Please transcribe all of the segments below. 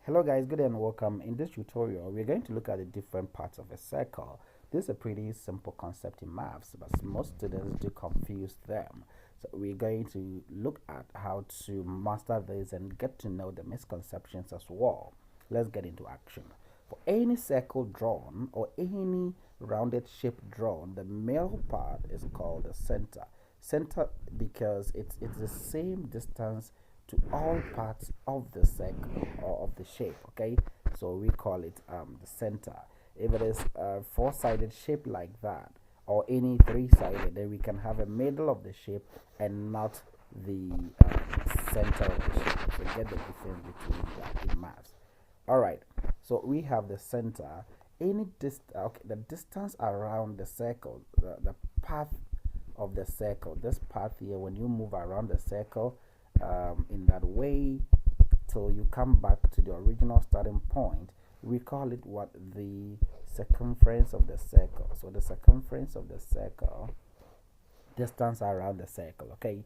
Hello guys, good day and welcome. In this tutorial, we're going to look at the different parts of a circle. This is a pretty simple concept in maths, but most students do confuse them. So we're going to look at how to master this and get to know the misconceptions as well. Let's get into action. For any circle drawn or any rounded shape drawn, the middle part is called the center. Center because it's the same distance to all parts of the circle or of the shape. Okay, so we call it the center. If it is a four-sided shape like that or any three-sided, then we can have a middle of the shape and not the center of the shape. So get the difference between that in maths. All right, so we have the center. The distance around the circle, the path of the circle, this path here, when you move around the circle in that way till you come back to the original starting point, we call it what? The circumference of the circle. So the circumference of the circle, distance around the circle. Okay,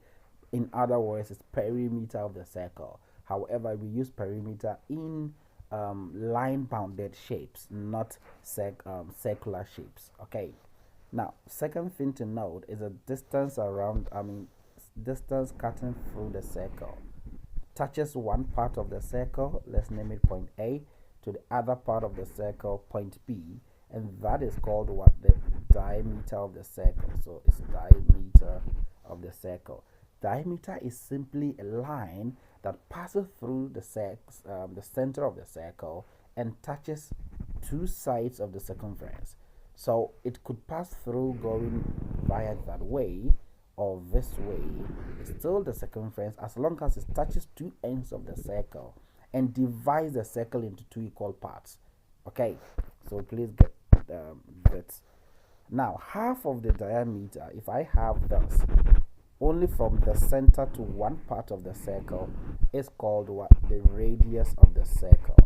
in other words, it's perimeter of the circle. However, we use perimeter in line bounded shapes, not circular shapes. Okay, now second thing to note is a distance around, distance cutting through the circle touches one part of the circle, let's name it point A, to the other part of the circle, point B, and that is called what? The diameter of the circle. So it's diameter of the circle. Diameter is simply a line that passes through the center of the circle and touches two sides of the circumference. So it could pass through going via that way or this way. It's still the circumference as long as it touches two ends of the circle and divides the circle into two equal parts. Okay, so please get that. Now, half of the diameter, if I have this only from the center to one part of the circle, is called what? The radius of the circle.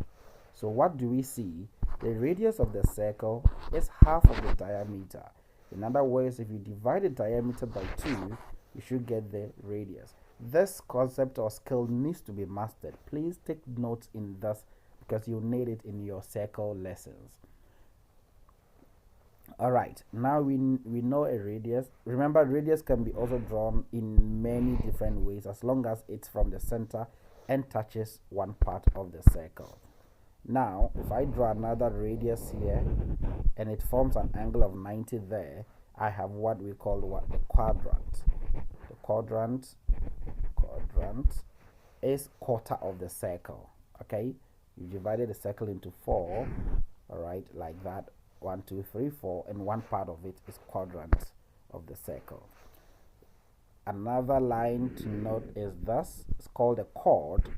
So what do we see? The radius of the circle is half of the diameter. In other words, if you divide the diameter by 2, you should get the radius. This concept or skill needs to be mastered. Please take notes in this because you'll need it in your circle lessons. Alright, now we know a radius. Remember, radius can be also drawn in many different ways as long as it's from the center and touches one part of the circle. Now, if I draw another radius here and it forms an angle of 90 there, I have what we call what? The quadrant. The quadrant is quarter of the circle. Okay, you divided the circle into 4. All right, like that. 1, 2, 3, 4, and one part of it is quadrant of the circle. Another line to note is this. It's called a chord,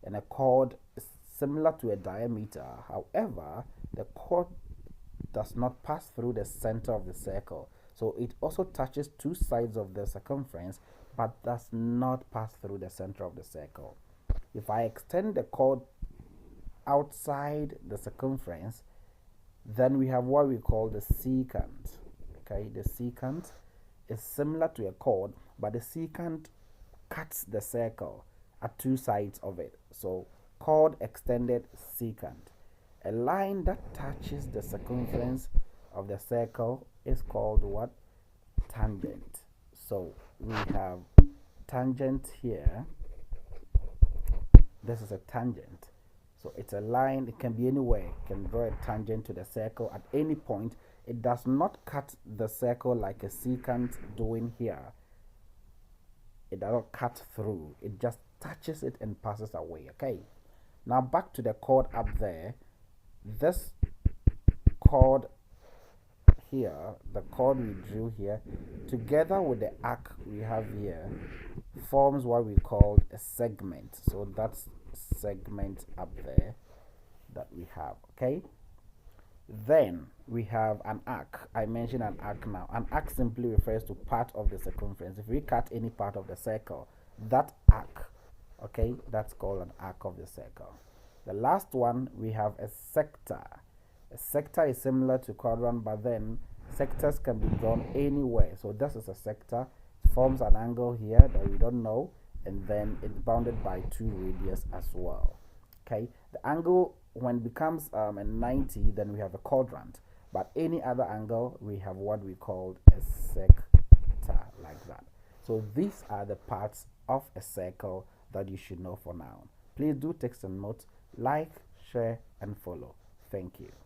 and a chord is similar to a diameter. However, the chord does not pass through the center of the circle, so it also touches two sides of the circumference but does not pass through the center of the circle. If I extend the chord outside the circumference, then we have what we call the secant. Okay, the secant is similar to a chord, but the secant cuts the circle at two sides of it. So chord extended secant. A line that touches the circumference of the circle is called what? Tangent. So we have tangent here. This is a tangent. So it's a line, it can be anywhere. You can draw a tangent to the circle at any point. It does not cut the circle like a secant doing here. It does not cut through. It just touches it and passes away. Okay. Now back to the chord up there. This chord here, the chord we drew here, together with the arc we have here, forms what we call a segment. So that's segment up there that we have. Okay, then we have an arc. I mentioned an arc now. An arc simply refers to part of the circumference. If we cut any part of the circle, that arc, okay, that's called an arc of the circle. The last one, we have a sector. A sector is similar to quadrant, but then sectors can be drawn anywhere. So this is a sector. It forms an angle here that we don't know, and then it's bounded by two radius as well. Okay, the angle when it becomes a 90, then we have a quadrant. But any other angle, we have what we call a sector, like that. So these are the parts of a circle that you should know for now. Please do take some notes, like, share, and follow. Thank you.